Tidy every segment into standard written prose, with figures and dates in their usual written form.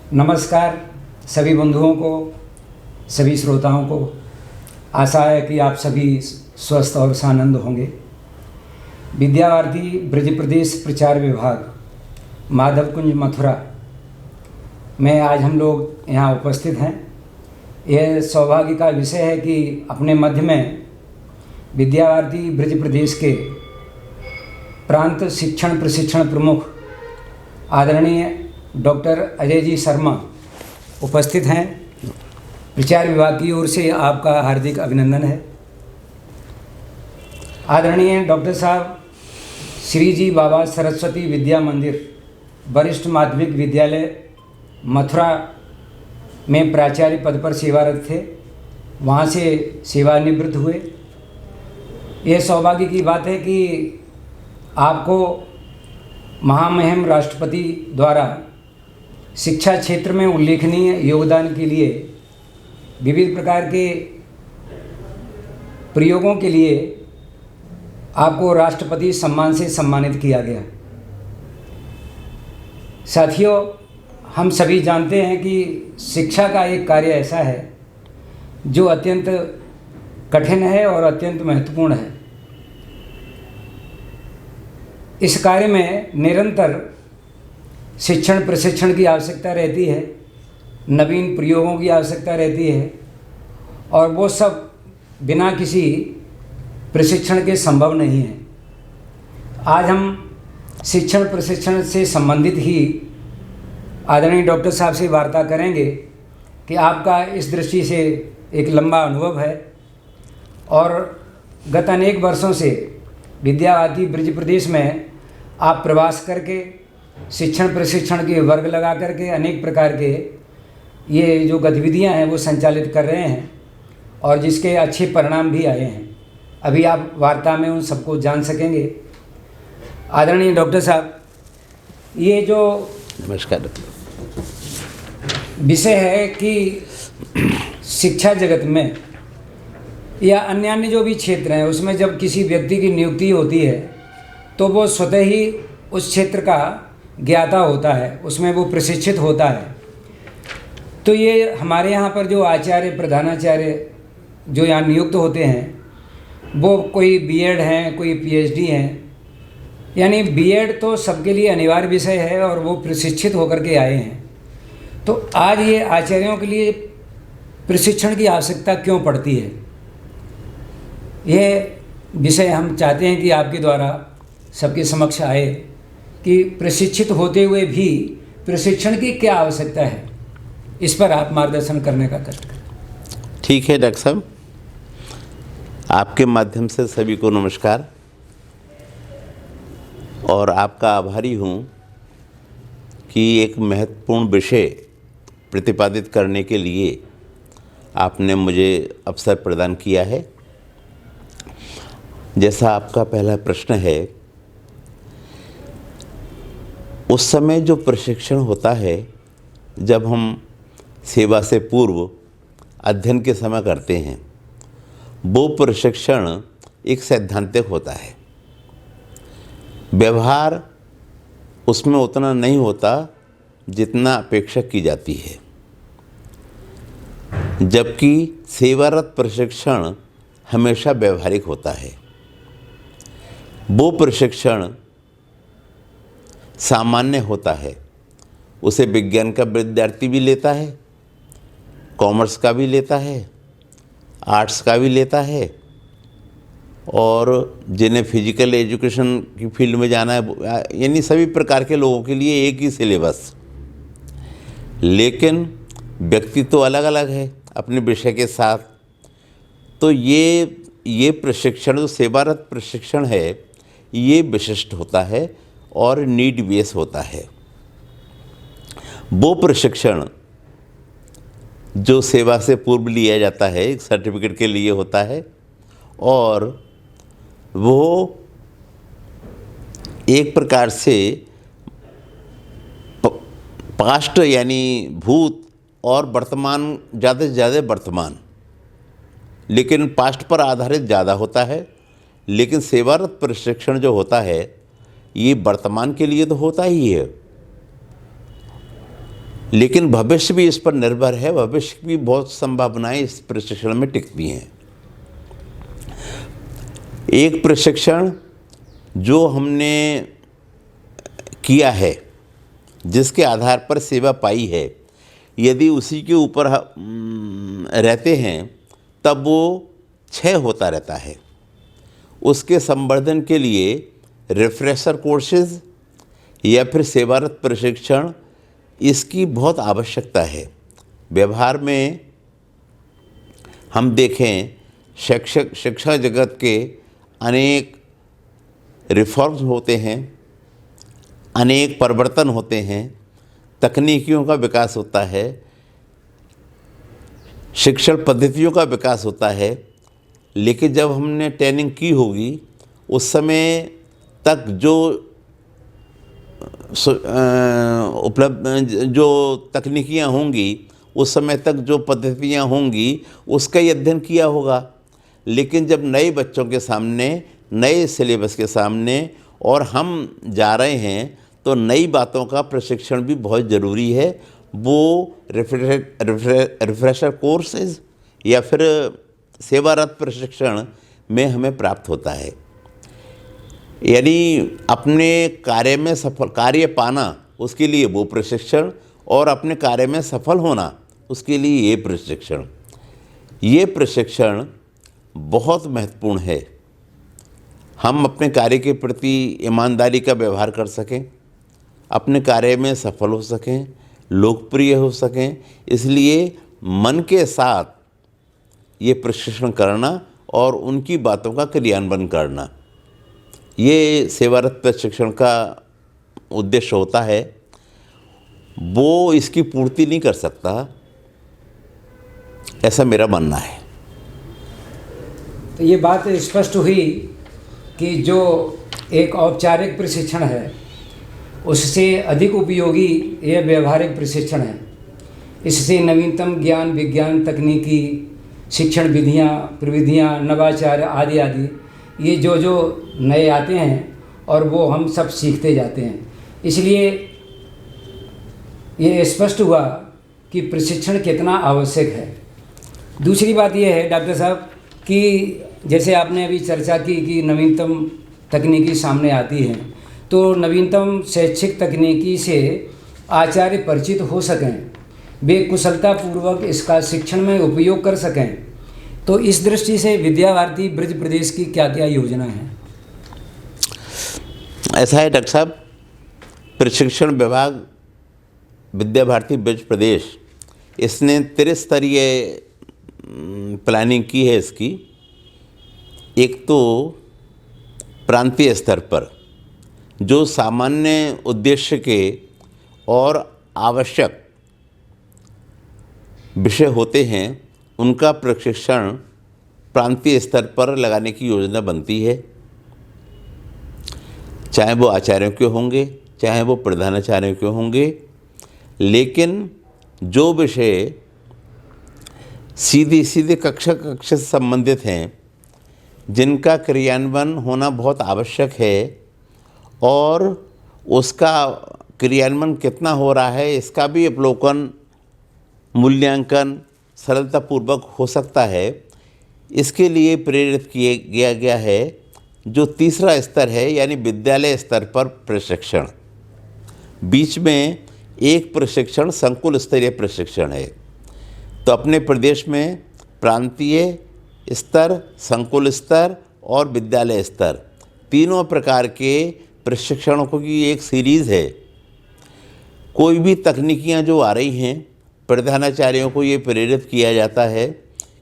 नमस्कार सभी बंधुओं को, सभी श्रोताओं को। आशा है कि आप सभी स्वस्थ और सानंद होंगे। विद्या भारती ब्रज प्रदेश प्रचार विभाग माधव कुंज मथुरा में आज हम लोग यहाँ उपस्थित हैं। यह सौभाग्य का विषय है कि अपने मध्य में विद्या भारती ब्रज प्रदेश के प्रांत शिक्षण प्रशिक्षण प्रमुख आदरणीय डॉक्टर अजय जी शर्मा उपस्थित हैं। प्रचार विभाग की ओर से आपका हार्दिक अभिनंदन है। आदरणीय डॉक्टर साहब श्री जी बाबा सरस्वती विद्या मंदिर वरिष्ठ माध्यमिक विद्यालय मथुरा में प्राचार्य पद पर सेवारत थे, वहाँ से सेवानिवृत्त हुए। यह सौभाग्य की बात है कि आपको महामहिम राष्ट्रपति द्वारा शिक्षा क्षेत्र में उल्लेखनीय योगदान के लिए विविध प्रकार के प्रयोगों के लिए आपको राष्ट्रपति सम्मान से सम्मानित किया गया। साथियों, हम सभी जानते हैं कि शिक्षा का एक कार्य ऐसा है जो अत्यंत कठिन है और अत्यंत महत्वपूर्ण है। इस कार्य में निरंतर शिक्षण प्रशिक्षण की आवश्यकता रहती है, नवीन प्रयोगों की आवश्यकता रहती है, और वो सब बिना किसी प्रशिक्षण के संभव नहीं है। आज हम शिक्षण प्रशिक्षण से संबंधित ही आदरणीय डॉक्टर साहब से वार्ता करेंगे कि आपका इस दृष्टि से एक लंबा अनुभव है और गत अनेक वर्षों से विद्या भारती ब्रज प्रदेश में आप प्रवास करके शिक्षण प्रशिक्षण के वर्ग लगा करके अनेक प्रकार के ये जो गतिविधियां हैं वो संचालित कर रहे हैं और जिसके अच्छे परिणाम भी आए हैं। अभी आप वार्ता में उन सबको जान सकेंगे। आदरणीय डॉक्टर साहब, ये जो नमस्कार विषय है कि शिक्षा जगत में या अन्य जो भी क्षेत्र हैं उसमें जब किसी व्यक्ति की नियुक्ति होती है तो वो स्वतः ही उस क्षेत्र का ज्ञाता होता है, उसमें वो प्रशिक्षित होता है। तो ये हमारे यहाँ पर जो आचार्य प्रधानाचार्य जो यहाँ नियुक्त होते हैं वो कोई बीएड हैं, कोई पीएचडी हैं, यानी बीएड तो सबके लिए अनिवार्य विषय है और वो प्रशिक्षित होकर के आए हैं। तो आज ये आचार्यों के लिए प्रशिक्षण की आवश्यकता क्यों पड़ती है, ये विषय हम चाहते हैं कि आपके द्वारा सबके समक्ष आए कि प्रशिक्षित होते हुए भी प्रशिक्षण की क्या आवश्यकता है, इस पर आप मार्गदर्शन करने का कष्ट करें। ठीक है डॉक्टर साहब, आपके माध्यम से सभी को नमस्कार और आपका आभारी हूँ कि एक महत्वपूर्ण विषय प्रतिपादित करने के लिए आपने मुझे अवसर प्रदान किया है। जैसा आपका पहला प्रश्न है, उस समय जो प्रशिक्षण होता है जब हम सेवा से पूर्व अध्ययन के समय करते हैं, वो प्रशिक्षण एक सैद्धांतिक होता है। व्यवहार उसमें उतना नहीं होता जितना अपेक्षा की जाती है, जबकि सेवारत प्रशिक्षण हमेशा व्यवहारिक होता है। वो प्रशिक्षण सामान्य होता है, उसे विज्ञान का विद्यार्थी भी लेता है, कॉमर्स का भी लेता है, आर्ट्स का भी लेता है, और जिन्हें फिजिकल एजुकेशन की फील्ड में जाना है, यानी सभी प्रकार के लोगों के लिए एक ही सिलेबस। लेकिन व्यक्ति तो अलग अलग है अपने विषय के साथ। तो ये प्रशिक्षण जो सेवारत प्रशिक्षण है ये विशिष्ट होता है और नीड बेस होता है। वो प्रशिक्षण जो सेवा से पूर्व लिया जाता है एक सर्टिफिकेट के लिए होता है, और वो एक प्रकार से पास्ट यानी भूत और वर्तमान, ज़्यादा से ज़्यादा वर्तमान, लेकिन पास्ट पर आधारित ज़्यादा होता है। लेकिन सेवारत प्रशिक्षण जो होता है ये वर्तमान के लिए तो होता ही है, लेकिन भविष्य भी इस पर निर्भर है, भविष्य की बहुत संभावनाएं इस प्रशिक्षण में टिकती हैं। एक प्रशिक्षण जो हमने किया है, जिसके आधार पर सेवा पाई है, यदि उसी के ऊपर रहते हैं तब वो क्षय होता रहता है। उसके संवर्धन के लिए रिफ्रेशर कोर्सेज या फिर सेवारत प्रशिक्षण, इसकी बहुत आवश्यकता है। व्यवहार में हम देखें, शिक्षा जगत के अनेक रिफॉर्म्स होते हैं, अनेक परिवर्तन होते हैं, तकनीकियों का विकास होता है, शिक्षण पद्धतियों का विकास होता है। लेकिन जब हमने ट्रेनिंग की होगी उस समय तक जो उपलब्ध जो तकनीकियाँ होंगी, उस समय तक जो पद्धतियाँ होंगी, उसका ही अध्ययन किया होगा। लेकिन जब नए बच्चों के सामने, नए सिलेबस के सामने और हम जा रहे हैं तो नई बातों का प्रशिक्षण भी बहुत ज़रूरी है। वो रिफ्रेशर कोर्सेज या फिर सेवारत प्रशिक्षण में हमें प्राप्त होता है। यानी अपने कार्य पाना, उसके लिए वो प्रशिक्षण, और अपने कार्य में सफल होना, उसके लिए ये प्रशिक्षण। ये प्रशिक्षण बहुत महत्वपूर्ण है। हम अपने कार्य के प्रति ईमानदारी का व्यवहार कर सकें, अपने कार्य में सफल हो सकें, लोकप्रिय हो सकें, इसलिए मन के साथ ये प्रशिक्षण करना और उनकी बातों का क्रियान्वयन करना, ये सेवारत प्रशिक्षण का उद्देश्य होता है। वो इसकी पूर्ति नहीं कर सकता, ऐसा मेरा मानना है। तो ये बात स्पष्ट हुई कि जो एक औपचारिक प्रशिक्षण है उससे अधिक उपयोगी यह व्यवहारिक प्रशिक्षण है। इससे नवीनतम ज्ञान, विज्ञान, तकनीकी शिक्षण विधियाँ, प्रविधियाँ, नवाचार आदि आदि, ये जो नए आते हैं और वो हम सब सीखते जाते हैं। इसलिए ये स्पष्ट हुआ कि प्रशिक्षण कितना आवश्यक है। दूसरी बात ये है डॉक्टर साहब कि जैसे आपने अभी चर्चा की कि नवीनतम तकनीकी सामने आती है, तो नवीनतम शैक्षिक तकनीकी से आचार्य परिचित हो सकें, वे कुशलतापूर्वक इसका शिक्षण में उपयोग कर सकें। तो इस दृष्टि से विद्या भारती ब्रज प्रदेश की क्या क्या योजना है? ऐसा है डॉक्टर साहब, प्रशिक्षण विभाग विद्या भारती ब्रज प्रदेश, इसने त्रिस्तरीय प्लानिंग की है इसकी। एक तो प्रांतीय स्तर पर जो सामान्य उद्देश्य के और आवश्यक विषय होते हैं, उनका प्रशिक्षण प्रांतीय स्तर पर लगाने की योजना बनती है। चाहे वो आचार्यों के होंगे, चाहे वो प्रधानाचार्यों के होंगे, लेकिन जो विषय सीधे कक्षा से संबंधित हैं, जिनका क्रियान्वयन होना बहुत आवश्यक है और उसका क्रियान्वयन कितना हो रहा है इसका भी अवलोकन, मूल्यांकन सरलतापूर्वक हो सकता है, इसके लिए प्रेरित किया गया है जो तीसरा स्तर है, यानी विद्यालय स्तर पर प्रशिक्षण। बीच में एक प्रशिक्षण संकुल स्तरीय प्रशिक्षण है। तो अपने प्रदेश में प्रांतीय स्तर, संकुल स्तर और विद्यालय स्तर, तीनों प्रकार के प्रशिक्षणों की एक सीरीज़ है। कोई भी तकनीकियाँ जो आ रही हैं, प्रधानाचार्यों को ये प्रेरित किया जाता है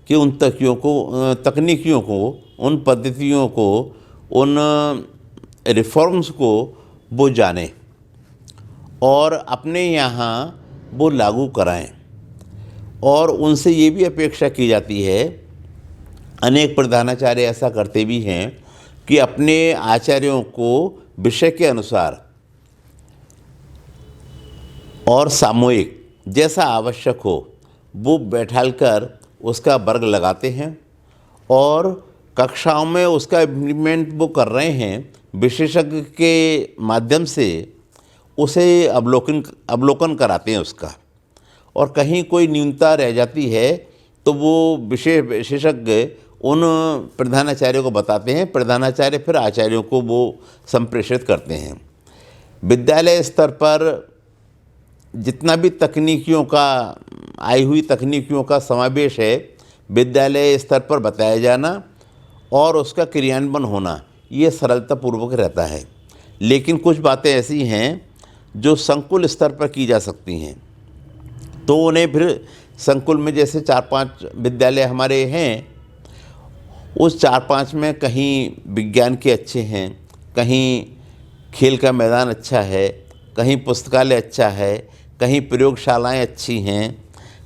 कि उन तकनीकियों को, उन पद्धतियों को, उन रिफॉर्म्स को वो जानें और अपने यहाँ वो लागू कराएं। और उनसे ये भी अपेक्षा की जाती है, अनेक प्रधानाचार्य ऐसा करते भी हैं कि अपने आचार्यों को विषय के अनुसार और सामूहिक जैसा आवश्यक हो वो बैठालकर उसका वर्ग लगाते हैं और कक्षाओं में उसका इम्प्लीमेंट वो कर रहे हैं। विशेषज्ञ के माध्यम से उसे अवलोकन कराते हैं उसका। और कहीं कोई न्यूनता रह जाती है तो वो विषय विशेषज्ञ उन प्रधानाचार्यों को बताते हैं, प्रधानाचार्य फिर आचार्यों को वो संप्रेषित करते हैं। विद्यालय स्तर पर जितना भी तकनीकियों का आई हुई तकनीकियों का समावेश है, विद्यालय स्तर पर बताया जाना और उसका क्रियान्वयन होना ये सरलतापूर्वक रहता है। लेकिन कुछ बातें ऐसी हैं जो संकुल स्तर पर की जा सकती हैं, तो उन्हें फिर संकुल में जैसे 4-5 विद्यालय हमारे हैं, उस 4-5 में कहीं विज्ञान के अच्छे हैं, कहीं खेल का मैदान अच्छा है, कहीं पुस्तकालय अच्छा है, कहीं प्रयोगशालाएं अच्छी हैं,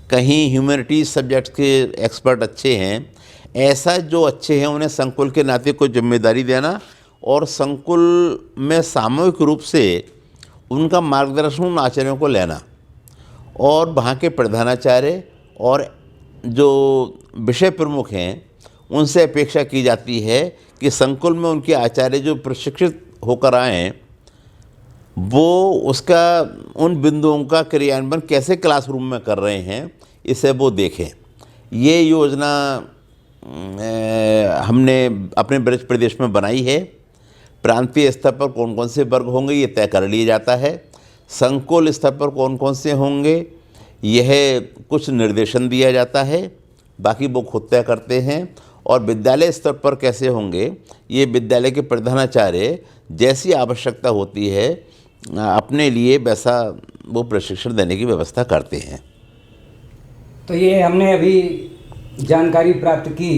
कहीं ह्यूमैनिटीज़ सब्जेक्ट्स के एक्सपर्ट अच्छे हैं। ऐसा जो अच्छे हैं उन्हें संकुल के नाते कोई जिम्मेदारी देना और संकुल में सामूहिक रूप से उनका मार्गदर्शन उन आचार्यों को लेना, और वहाँ के प्रधानाचार्य और जो विषय प्रमुख हैं उनसे अपेक्षा की जाती है कि संकुल में उनके आचार्य जो प्रशिक्षित होकर आएँ वो उसका उन बिंदुओं का क्रियान्वयन कैसे क्लासरूम में कर रहे हैं इसे वो देखें। ये योजना हमने अपने ब्रज प्रदेश में बनाई है। प्रांतीय स्तर पर कौन कौन से वर्ग होंगे ये तय कर लिया जाता है। संकुल स्तर पर कौन कौन से होंगे यह कुछ निर्देशन दिया जाता है, बाकी वो खुद तय करते हैं। और विद्यालय स्तर पर कैसे होंगे ये विद्यालय के प्रधानाचार्य जैसी आवश्यकता होती है अपने लिए वैसा वो प्रशिक्षण देने की व्यवस्था करते हैं। तो ये हमने अभी जानकारी प्राप्त की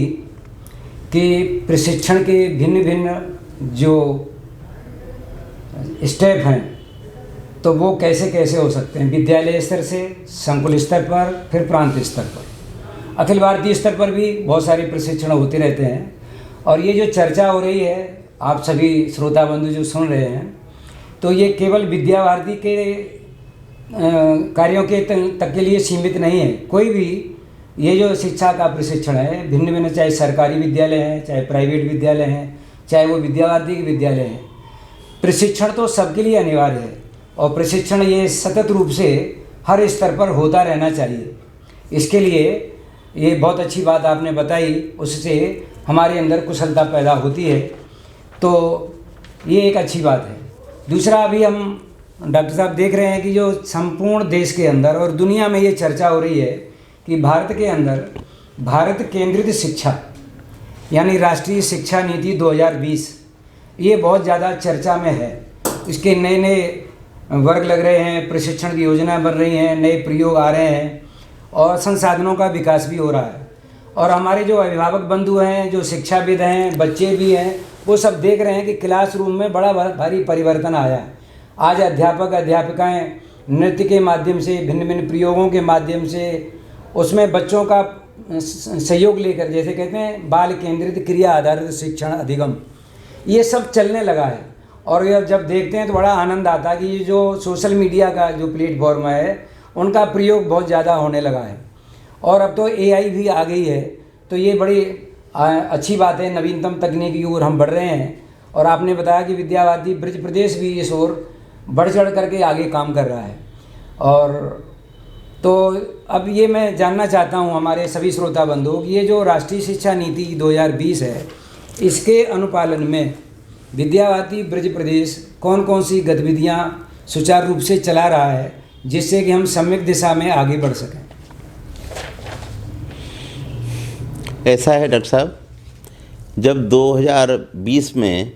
कि प्रशिक्षण के भिन्न भिन्न जो स्टेप हैं तो वो कैसे कैसे हो सकते हैं, विद्यालय स्तर से, संकुल स्तर पर, फिर प्रांत स्तर पर, अखिल भारतीय स्तर पर भी बहुत सारे प्रशिक्षण होते रहते हैं। और ये जो चर्चा हो रही है, आप सभी श्रोता बंधु जो सुन रहे हैं, तो ये केवल विद्या भारती के कार्यों के तक के लिए सीमित नहीं है। कोई भी ये जो शिक्षा का प्रशिक्षण है भिन्न भिन्न, चाहे सरकारी विद्यालय हैं, चाहे प्राइवेट विद्यालय हैं, चाहे वो विद्या भारती के विद्यालय हैं, प्रशिक्षण तो सबके लिए अनिवार्य है। और प्रशिक्षण ये सतत रूप से हर स्तर पर होता रहना चाहिए। इसके लिए ये बहुत अच्छी बात आपने बताई, उससे हमारे अंदर कुशलता पैदा होती है, तो ये एक अच्छी बात है। दूसरा, अभी हम डॉक्टर साहब देख रहे हैं कि जो संपूर्ण देश के अंदर और दुनिया में ये चर्चा हो रही है कि भारत के अंदर भारत केंद्रित शिक्षा यानी राष्ट्रीय शिक्षा नीति 2020 ये बहुत ज़्यादा चर्चा में है। इसके नए नए वर्ग लग रहे हैं, प्रशिक्षण की योजना बन रही हैं, नए प्रयोग आ रहे हैं और संसाधनों का विकास भी हो रहा है। और हमारे जो अभिभावक बंधु हैं, जो शिक्षाविद हैं, बच्चे भी हैं, वो सब देख रहे हैं कि क्लासरूम में बड़ा भारी परिवर्तन आया है। आज अध्यापक अध्यापिकाएं नृत्य के माध्यम से, भिन्न भिन्न प्रयोगों के माध्यम से उसमें बच्चों का सहयोग लेकर, जैसे कहते हैं बाल केंद्रित क्रिया आधारित शिक्षण अधिगम, ये सब चलने लगा है। और ये जब देखते हैं तो बड़ा आनंद आता है कि ये जो सोशल मीडिया का जो प्लेटफॉर्म है उनका प्रयोग बहुत ज़्यादा होने लगा है। और अब तो AI भी आ गई है, तो ये बड़ी अच्छी बात है। नवीनतम तकनीक की ओर हम बढ़ रहे हैं। और आपने बताया कि विद्या भारती ब्रज प्रदेश भी इस ओर बढ़ चढ़ करके आगे काम कर रहा है। और तो अब ये मैं जानना चाहता हूँ हमारे सभी श्रोता बंधुओं कि ये जो राष्ट्रीय शिक्षा नीति 2020 है, इसके अनुपालन में विद्या भारती ब्रज प्रदेश कौन कौन सी गतिविधियाँ सुचारू रूप से चला रहा है, जिससे कि हम सम्यक दिशा में आगे बढ़ सकें। ऐसा है डॉक्टर साहब, जब 2020 में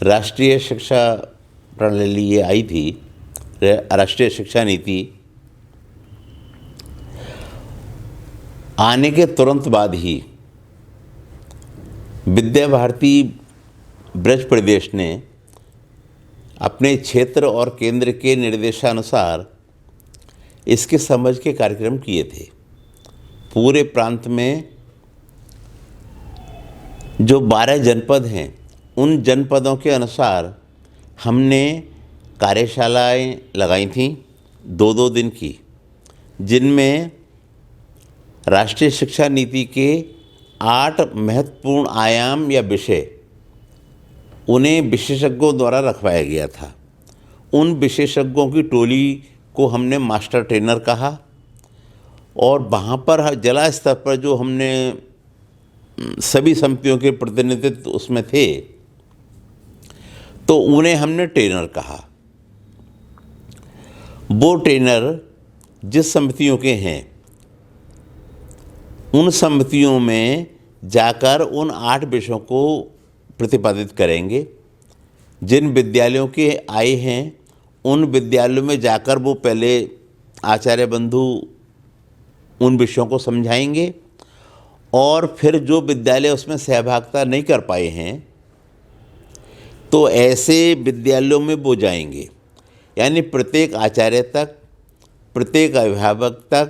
राष्ट्रीय शिक्षा प्रणाली ये आई थी, राष्ट्रीय शिक्षा नीति आने के तुरंत बाद ही विद्या भारती ब्रज प्रदेश ने अपने क्षेत्र और केंद्र के निर्देशानुसार इसके समझ के कार्यक्रम किए थे। पूरे प्रांत में जो 12 जनपद हैं, उन जनपदों के अनुसार हमने कार्यशालाएं लगाई थीं 2-2 दिन की, जिनमें राष्ट्रीय शिक्षा नीति के 8 महत्वपूर्ण आयाम या विषय उन्हें विशेषज्ञों द्वारा रखवाया गया था। उन विशेषज्ञों की टोली को हमने मास्टर ट्रेनर कहा, और वहाँ पर जिला स्तर पर जो हमने सभी समितियों के प्रतिनिधित्व उसमें थे, तो उन्हें हमने ट्रेनर कहा। वो ट्रेनर जिस समितियों के हैं, उन समितियों में जाकर उन 8 विषयों को प्रतिपादित करेंगे। जिन विद्यालयों के आए हैं उन विद्यालयों में जाकर वो पहले आचार्य बंधु उन विषयों को समझाएंगे, और फिर जो विद्यालय उसमें सहभागिता नहीं कर पाए हैं तो ऐसे विद्यालयों में वो जाएंगे। यानी प्रत्येक आचार्य तक, प्रत्येक अभिभावक तक,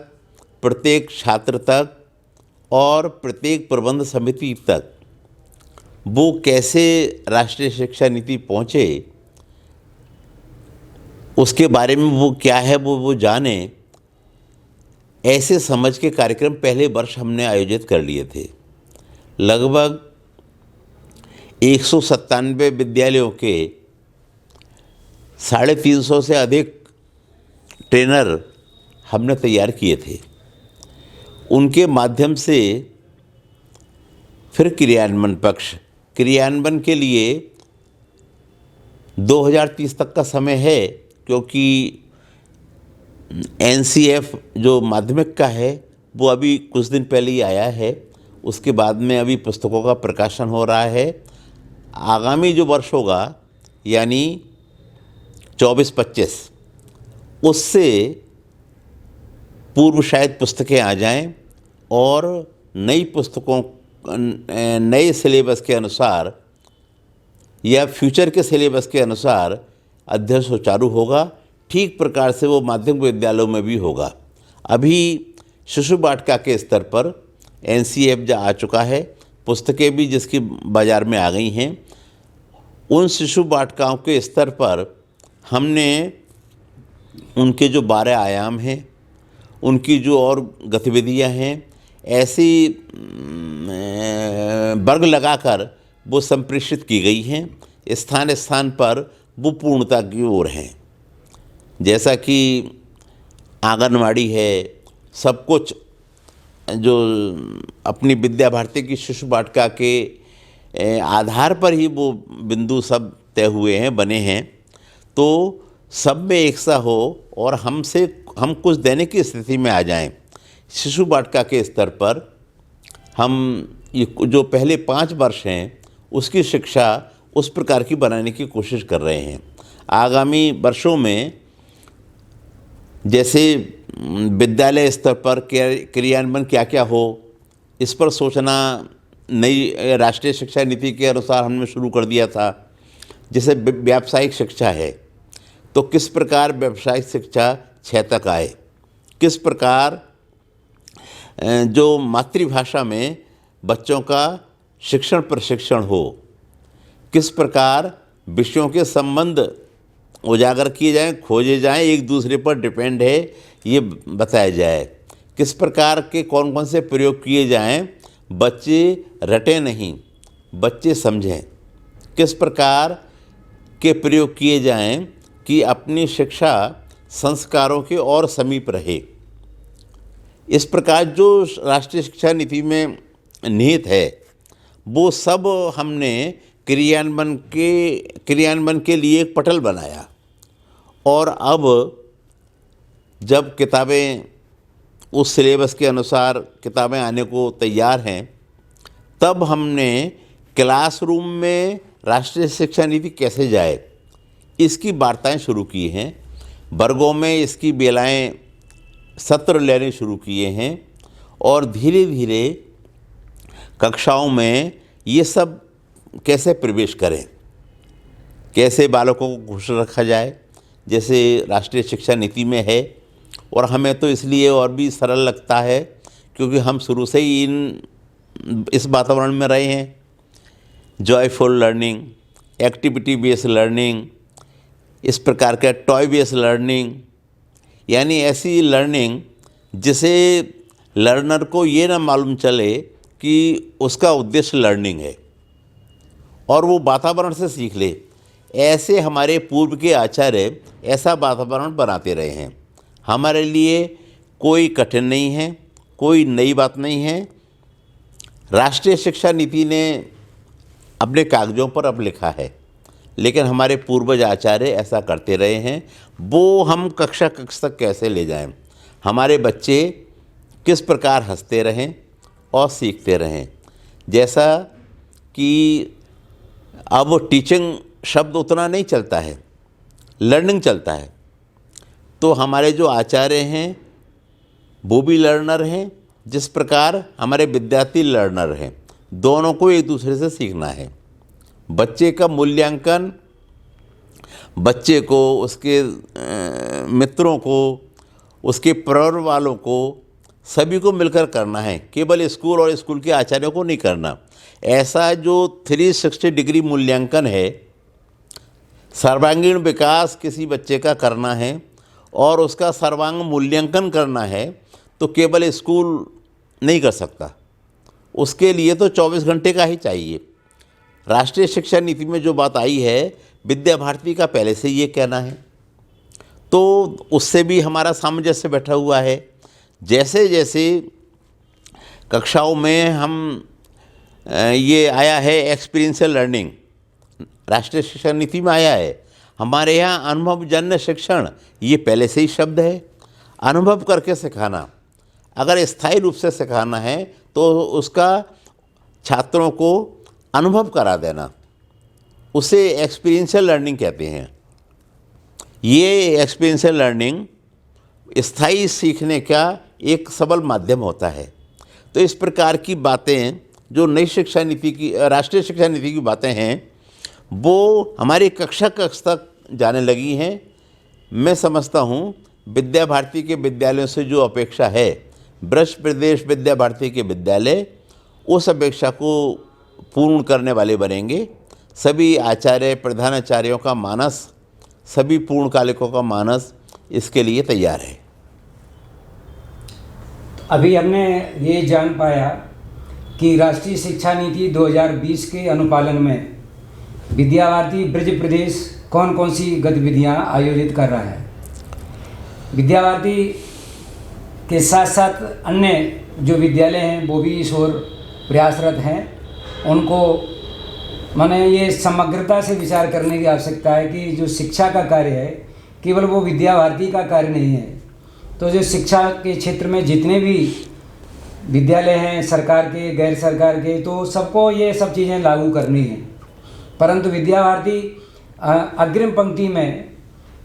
प्रत्येक छात्र तक और प्रत्येक प्रबंध समिति तक वो कैसे राष्ट्रीय शिक्षा नीति पहुँचे, उसके बारे में वो क्या है वो जाने, ऐसे समझ के कार्यक्रम पहले वर्ष हमने आयोजित कर लिए थे। लगभग 197 विद्यालयों के 350 से अधिक ट्रेनर हमने तैयार किए थे। उनके माध्यम से फिर क्रियान्वयन के लिए 2030 तक का समय है, क्योंकि NCF जो माध्यमिक का है वो अभी कुछ दिन पहले ही आया है। उसके बाद में अभी पुस्तकों का प्रकाशन हो रहा है। आगामी जो वर्ष होगा यानी 24-25, उससे पूर्व शायद पुस्तकें आ जाएं और नई पुस्तकों, नए सिलेबस के अनुसार या फ्यूचर के सिलेबस के अनुसार अध्ययन सुचारू होगा। ठीक प्रकार से वो माध्यमिक विद्यालयों में भी होगा। अभी शिशु वाटिका के स्तर पर NCF आ चुका है, पुस्तकें भी जिसकी बाज़ार में आ गई हैं। उन शिशु वाटिकाओं के स्तर पर हमने उनके जो 12 आयाम हैं, उनकी जो और गतिविधियां हैं, ऐसी वर्ग लगाकर वो संप्रेषित की गई हैं। स्थान स्थान पर वो पूर्णता की ओर हैं। जैसा कि आंगनवाड़ी है, सब कुछ जो अपनी विद्या भारती की शिशु वाटिका के आधार पर ही वो बिंदु सब तय हुए हैं, बने हैं। तो सब में एक सा हो और हम कुछ देने की स्थिति में आ जाएं। शिशु वाटिका के स्तर पर हम ये जो पहले 5 वर्ष हैं उसकी शिक्षा उस प्रकार की बनाने की कोशिश कर रहे हैं। आगामी वर्षों में जैसे विद्यालय स्तर पर क्रियान्वयन क्या क्या हो, इस पर सोचना नई राष्ट्रीय शिक्षा नीति के अनुसार हमने शुरू कर दिया था। जैसे व्यावसायिक शिक्षा है तो किस प्रकार व्यावसायिक शिक्षा 6 तक आए, किस प्रकार जो मातृभाषा में बच्चों का शिक्षण प्रशिक्षण हो, किस प्रकार विषयों के संबंध उजागर किए जाएं, खोजे जाएं, एक दूसरे पर डिपेंड है ये बताया जाए, किस प्रकार के कौन कौन से प्रयोग किए जाएं, बच्चे रटे नहीं बच्चे समझें, किस प्रकार के प्रयोग किए जाएं कि अपनी शिक्षा संस्कारों के और समीप रहे। इस प्रकार जो राष्ट्रीय शिक्षा नीति में निहित है वो सब हमने क्रियान्वयन के लिए एक पटल बनाया। और अब जब किताबें उस सिलेबस के अनुसार किताबें आने को तैयार हैं, तब हमने क्लासरूम में राष्ट्रीय शिक्षा नीति कैसे जाए इसकी वार्ताएं शुरू की हैं। वर्गों में इसकी बेलाएं सत्र लेने शुरू किए हैं और धीरे धीरे कक्षाओं में ये सब कैसे प्रवेश करें, कैसे बालकों को खुश रखा जाए, जैसे राष्ट्रीय शिक्षा नीति में है। और हमें तो इसलिए और भी सरल लगता है क्योंकि हम शुरू से ही इस वातावरण में रहे हैं। Joyful learning, activity based learning, इस प्रकार का टॉय बेस्ड लर्निंग, यानी ऐसी लर्निंग जिसे लर्नर को ये ना मालूम चले कि उसका उद्देश्य लर्निंग है और वो वातावरण से सीख ले। ऐसे हमारे पूर्व के आचार्य ऐसा वातावरण बनाते रहे हैं। हमारे लिए कोई कठिन नहीं है, कोई नई बात नहीं है। राष्ट्रीय शिक्षा नीति ने अपने कागज़ों पर अब लिखा है, लेकिन हमारे पूर्वज आचार्य ऐसा करते रहे हैं। वो हम कक्षा तक कैसे ले जाएं, हमारे बच्चे किस प्रकार हंसते रहें और सीखते रहें। जैसा कि अब टीचिंग शब्द उतना नहीं चलता है, लर्निंग चलता है। तो हमारे जो आचार्य हैं वो भी लर्नर हैं, जिस प्रकार हमारे विद्यार्थी लर्नर हैं। दोनों को एक दूसरे से सीखना है। बच्चे का मूल्यांकन बच्चे को, उसके मित्रों को, उसके परिवार वालों को, सभी को मिलकर करना है, केवल स्कूल और स्कूल के आचार्यों को नहीं करना। ऐसा जो 360 डिग्री मूल्यांकन है, सर्वांगीण विकास किसी बच्चे का करना है और उसका सर्वांग मूल्यांकन करना है, तो केवल स्कूल नहीं कर सकता। उसके लिए तो 24 घंटे का ही चाहिए। राष्ट्रीय शिक्षा नीति में जो बात आई है, विद्या भारती का पहले से ये कहना है, तो उससे भी हमारा सामंजस्य बैठा हुआ है। जैसे जैसे कक्षाओं में हम ये आया है एक्सपीरियंशियल लर्निंग, राष्ट्रीय शिक्षा नीति में आया है। हमारे यहाँ अनुभवजन्य शिक्षण, ये पहले से ही शब्द है। अनुभव करके सिखाना, अगर स्थायी रूप से सिखाना है तो उसका छात्रों को अनुभव करा देना, उसे एक्सपीरियंशियल लर्निंग कहते हैं। ये एक्सपीरियंशियल लर्निंग स्थायी सीखने का एक सबल माध्यम होता है। तो इस प्रकार की बातें जो नई शिक्षा नीति की, राष्ट्रीय शिक्षा नीति की बातें हैं, वो हमारी कक्षा तक जाने लगी हैं। मैं समझता हूँ विद्या भारती के विद्यालयों से जो अपेक्षा है, ब्रज प्रदेश विद्या भारती के विद्यालय उस अपेक्षा को पूर्ण करने वाले बनेंगे। सभी आचार्य, प्रधानाचार्यों का मानस, सभी पूर्णकालिकों का मानस इसके लिए तैयार है। अभी हमने ये जान पाया कि राष्ट्रीय शिक्षा नीति 2020 के अनुपालन में विद्या भारती ब्रज प्रदेश कौन कौन सी गतिविधियां आयोजित कर रहा है। विद्या भारती के साथ साथ अन्य जो विद्यालय हैं वो भी इस ओर प्रयासरत हैं। उनको माने ये समग्रता से विचार करने की आवश्यकता है कि जो शिक्षा का कार्य है केवल वो विद्या भारती का कार्य नहीं है। तो जो शिक्षा के क्षेत्र में जितने भी विद्यालय हैं, सरकार के, गैर सरकार के, तो सबको ये सब चीज़ें लागू करनी है। परंतु विद्या भारती अग्रिम पंक्ति में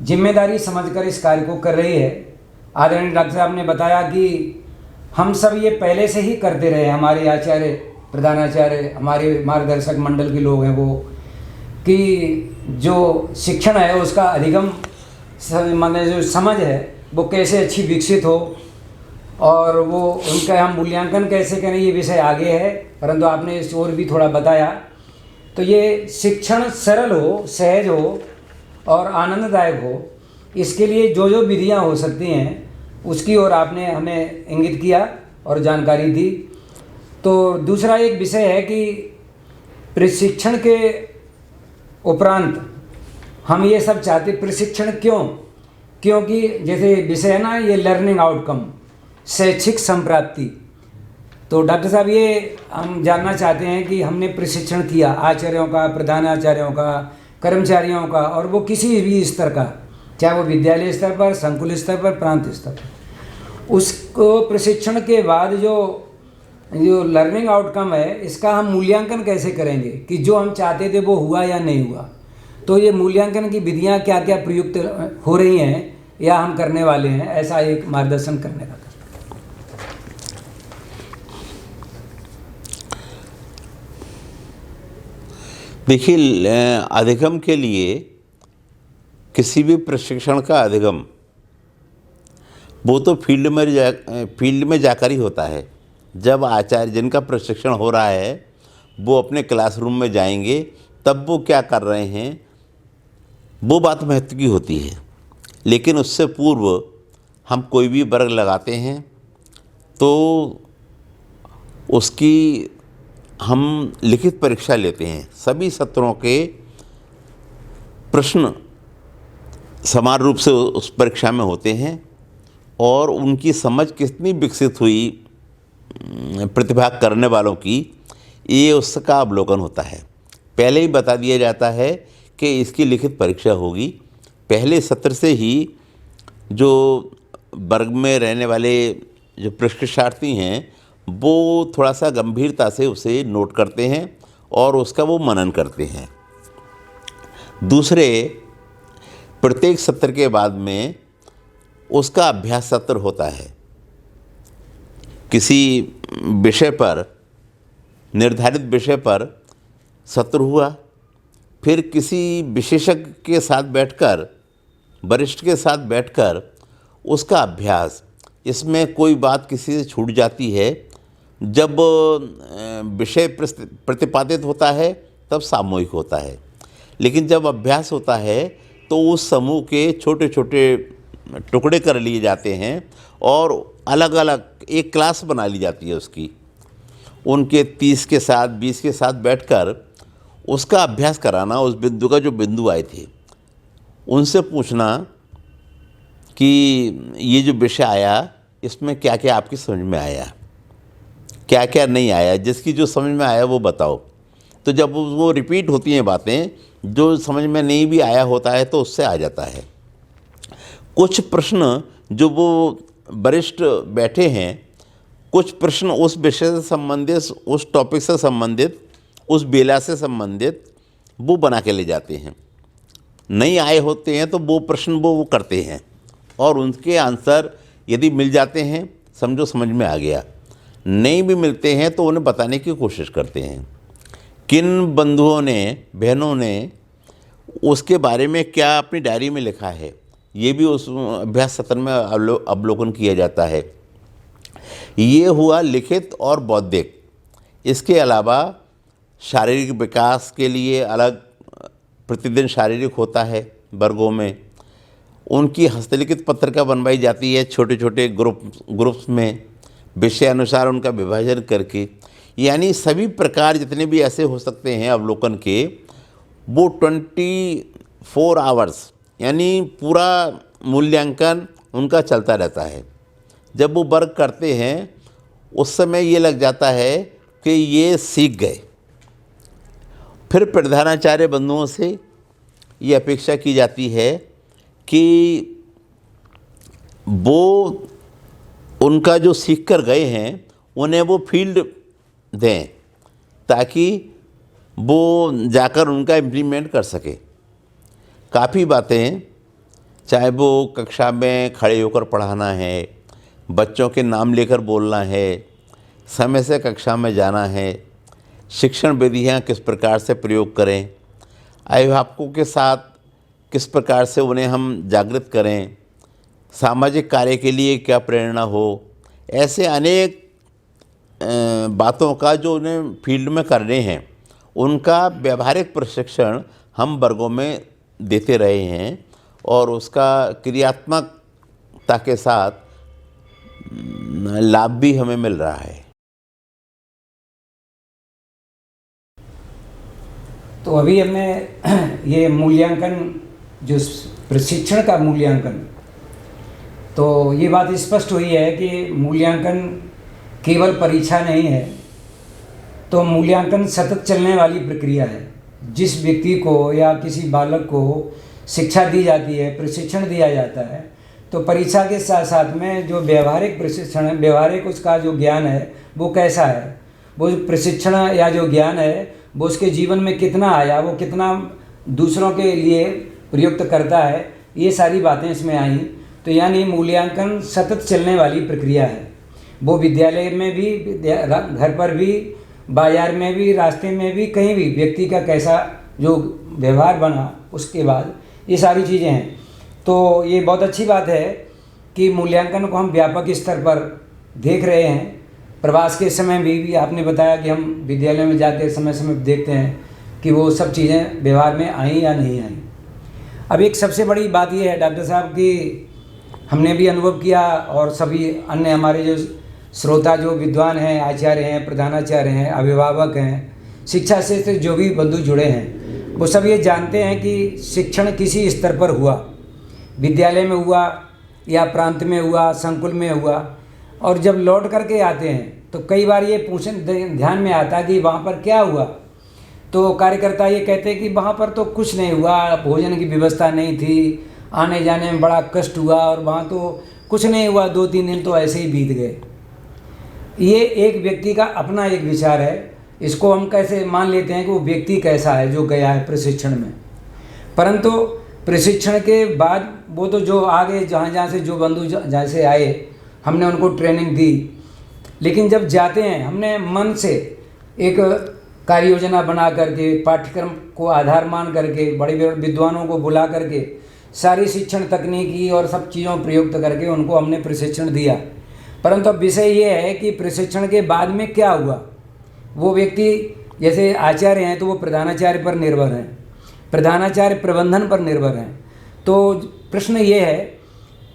जिम्मेदारी समझकर इस कार्य को कर रही है। आदरणीय डॉक्टर साहब ने बताया कि हम सब ये पहले से ही करते रहे, हमारे आचार्य, प्रधानाचार्य, हमारे मार्गदर्शक मंडल के लोग हैं वो, कि जो शिक्षण है उसका अधिगम माने जो समझ है वो कैसे अच्छी विकसित हो और वो उनका हम मूल्यांकन कैसे करें, ये विषय आगे है। परंतु आपने इस ओर भी थोड़ा बताया। तो ये शिक्षण सरल हो, सहज हो और आनंददायक हो, इसके लिए जो जो विधियाँ हो सकती हैं उसकी ओर आपने हमें इंगित किया और जानकारी दी। तो दूसरा एक विषय है कि प्रशिक्षण के उपरांत हम ये सब चाहते, प्रशिक्षण क्यों? क्योंकि जैसे विषय है ना ये लर्निंग आउटकम, शैक्षिक संप्राप्ति। तो डॉक्टर साहब ये हम जानना चाहते हैं कि हमने प्रशिक्षण किया आचार्यों का, प्रधानाचार्यों का, कर्मचारियों का, और वो किसी भी स्तर का, चाहे वो विद्यालय स्तर पर, संकुल स्तर पर, प्रांत स्तर पर, उसको प्रशिक्षण के बाद जो लर्निंग आउटकम है इसका हम मूल्यांकन कैसे करेंगे कि जो हम चाहते थे वो हुआ या नहीं हुआ। तो ये मूल्यांकन की विधियाँ क्या क्या प्रयुक्त हो रही हैं या हम करने वाले हैं, ऐसा एक मार्गदर्शन करने का। देखिए, अधिगम के लिए किसी भी प्रशिक्षण का अधिगम वो तो फील्ड में जाकर ही होता है। जब आचार्य जिनका प्रशिक्षण हो रहा है वो अपने क्लासरूम में जाएंगे तब वो क्या कर रहे हैं वो बात महत्व की होती है। लेकिन उससे पूर्व हम कोई भी वर्ग लगाते हैं तो उसकी हम लिखित परीक्षा लेते हैं। सभी सत्रों के प्रश्न समान रूप से उस परीक्षा में होते हैं और उनकी समझ कितनी विकसित हुई प्रतिभा करने वालों की, ये उसका अवलोकन होता है। पहले ही बता दिया जाता है कि इसकी लिखित परीक्षा होगी। पहले सत्र से ही जो वर्ग में रहने वाले जो परीक्षार्थी हैं वो थोड़ा सा गंभीरता से उसे नोट करते हैं और उसका वो मनन करते हैं। दूसरे, प्रत्येक सत्र के बाद में उसका अभ्यास सत्र होता है। किसी विषय पर, निर्धारित विषय पर सत्र हुआ, फिर किसी विशेषज्ञ के साथ बैठकर, वरिष्ठ के साथ बैठकर उसका अभ्यास। इसमें कोई बात किसी से छूट जाती है, जब विषय प्रतिपादित होता है तब सामूहिक होता है, लेकिन जब अभ्यास होता है तो उस समूह के छोटे छोटे टुकड़े कर लिए जाते हैं और अलग अलग एक क्लास बना ली जाती है उसकी। उनके 30 के साथ 20 के साथ बैठकर उसका अभ्यास कराना, उस बिंदु का जो बिंदु आए थे उनसे पूछना कि ये जो विषय आया इसमें क्या क्या आपकी समझ में आया, क्या क्या नहीं आया, जिसकी जो समझ में आया वो बताओ। तो जब वो रिपीट होती हैं बातें, जो समझ में नहीं भी आया होता है तो उससे आ जाता है। कुछ प्रश्न जो वो वरिष्ठ बैठे हैं, कुछ प्रश्न उस विषय से संबंधित, उस टॉपिक से संबंधित, उस बेला से संबंधित वो बना के ले जाते हैं। नहीं आए होते हैं तो वो प्रश्न वो करते हैं और उनके आंसर यदि मिल जाते हैं समझो समझ में आ गया, नहीं भी मिलते हैं तो उन्हें बताने की कोशिश करते हैं। किन बंधुओं ने, बहनों ने उसके बारे में क्या अपनी डायरी में लिखा है, ये भी उस अभ्यास सत्र में अवलोकन किया जाता है। ये हुआ लिखित और बौद्धिक। इसके अलावा शारीरिक विकास के लिए अलग प्रतिदिन शारीरिक होता है वर्गों में। उनकी हस्तलिखित पत्रिका बनवाई जाती है छोटे छोटे ग्रुप्स में, विषय अनुसार उनका विभाजन करके। यानी सभी प्रकार जितने भी ऐसे हो सकते हैं अवलोकन के, वो 24 आवर्स यानी पूरा मूल्यांकन उनका चलता रहता है। जब वो वर्ग करते हैं उस समय ये लग जाता है कि ये सीख गए। फिर प्रधानाचार्य बंधुओं से ये अपेक्षा की जाती है कि वो उनका जो सीख कर गए हैं उन्हें वो फील्ड दें, ताकि वो जाकर उनका इम्प्लीमेंट कर सके। काफ़ी बातें, चाहे वो कक्षा में खड़े होकर पढ़ाना है, बच्चों के नाम लेकर बोलना है, समय से कक्षा में जाना है, शिक्षण विधियाँ किस प्रकार से प्रयोग करें, अभिभावकों के साथ किस प्रकार से उन्हें हम जागृत करें, सामाजिक कार्य के लिए क्या प्रेरणा हो, ऐसे अनेक बातों का जो उन्हें फील्ड में करने हैं उनका व्यवहारिक प्रशिक्षण हम वर्गों में देते रहे हैं और उसका क्रियात्मकता के साथ लाभ भी हमें मिल रहा है। तो अभी हमने ये मूल्यांकन, जो प्रशिक्षण का मूल्यांकन, तो ये बात स्पष्ट हुई है कि मूल्यांकन केवल परीक्षा नहीं है, तो मूल्यांकन सतत चलने वाली प्रक्रिया है। जिस व्यक्ति को या किसी बालक को शिक्षा दी जाती है, प्रशिक्षण दिया जाता है, तो परीक्षा के साथ साथ में जो व्यवहारिक प्रशिक्षण है, व्यवहारिक उसका जो ज्ञान है वो कैसा है, वो प्रशिक्षण या जो ज्ञान है वो उसके जीवन में कितना आया, वो कितना दूसरों के लिए प्रयुक्त करता है, ये सारी बातें इसमें आई। तो यानी मूल्यांकन सतत चलने वाली प्रक्रिया है। वो विद्यालय में भी, घर पर भी, बाजार में भी, रास्ते में भी, कहीं भी व्यक्ति का कैसा जो व्यवहार बना उसके बाद ये सारी चीज़ें हैं। तो ये बहुत अच्छी बात है कि मूल्यांकन को हम व्यापक स्तर पर देख रहे हैं। प्रवास के समय भी आपने बताया कि हम विद्यालय में जाकर समय समय पर देखते हैं कि वो सब चीज़ें व्यवहार में आई या नहीं आई। अब एक सबसे बड़ी बात ये है डॉक्टर साहब कि हमने भी अनुभव किया और सभी अन्य हमारे जो श्रोता, जो विद्वान हैं, आचार्य हैं, प्रधानाचार्य हैं, अभिभावक हैं, शिक्षा से जो भी बंधु जुड़े हैं, वो सब ये जानते हैं कि शिक्षण किसी स्तर पर हुआ, विद्यालय में हुआ या प्रांत में हुआ, संकुल में हुआ, और जब लौट करके आते हैं तो कई बार ये ध्यान में आता है कि वहाँ पर क्या हुआ। तो कार्यकर्ता ये कहते हैं कि वहाँ पर तो कुछ नहीं हुआ, भोजन की व्यवस्था नहीं थी, आने जाने में बड़ा कष्ट हुआ और वहाँ तो कुछ नहीं हुआ, 2-3 दिन तो ऐसे ही बीत गए। ये एक व्यक्ति का अपना एक विचार है, इसको हम कैसे मान लेते हैं कि वो व्यक्ति कैसा है जो गया है प्रशिक्षण में। परंतु प्रशिक्षण के बाद वो तो जो आगे जहाँ से जो बंधु जहाँ से आए, हमने उनको ट्रेनिंग दी, लेकिन जब जाते हैं हमने मन से एक कार्य योजना बना करके, पाठ्यक्रम को आधार मान करके, बड़े बड़े विद्वानों को बुला करके, सारी शिक्षण तकनीकी और सब चीज़ों प्रयुक्त करके उनको हमने प्रशिक्षण दिया। परंतु अब विषय ये है कि प्रशिक्षण के बाद में क्या हुआ। वो व्यक्ति जैसे आचार्य हैं तो वो प्रधानाचार्य पर निर्भर हैं, प्रधानाचार्य प्रबंधन पर निर्भर हैं। तो प्रश्न ये है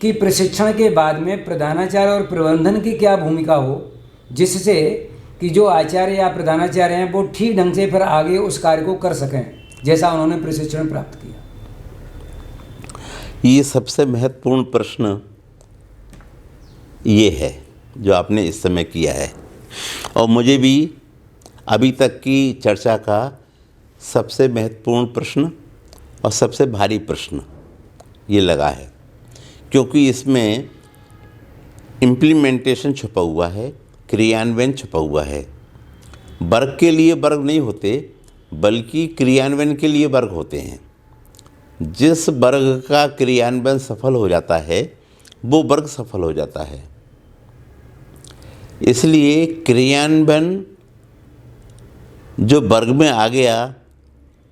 कि प्रशिक्षण के बाद में प्रधानाचार्य और प्रबंधन की क्या भूमिका हो, जिससे कि जो आचार्य या प्रधानाचार्य हैं वो ठीक ढंग से फिर आगे उस कार्य को कर सकें जैसा उन्होंने प्रशिक्षण प्राप्त किया। ये सबसे महत्वपूर्ण प्रश्न ये है जो आपने इस समय किया है, और मुझे भी अभी तक की चर्चा का सबसे महत्वपूर्ण प्रश्न और सबसे भारी प्रश्न ये लगा है, क्योंकि इसमें इम्प्लीमेंटेशन छुपा हुआ है, क्रियान्वयन छुपा हुआ है। वर्ग के लिए वर्ग नहीं होते, बल्कि क्रियान्वयन के लिए वर्ग होते हैं। जिस वर्ग का क्रियान्वयन सफल हो जाता है वो वर्ग सफल हो जाता है। इसलिए क्रियान्वयन जो वर्ग में आ गया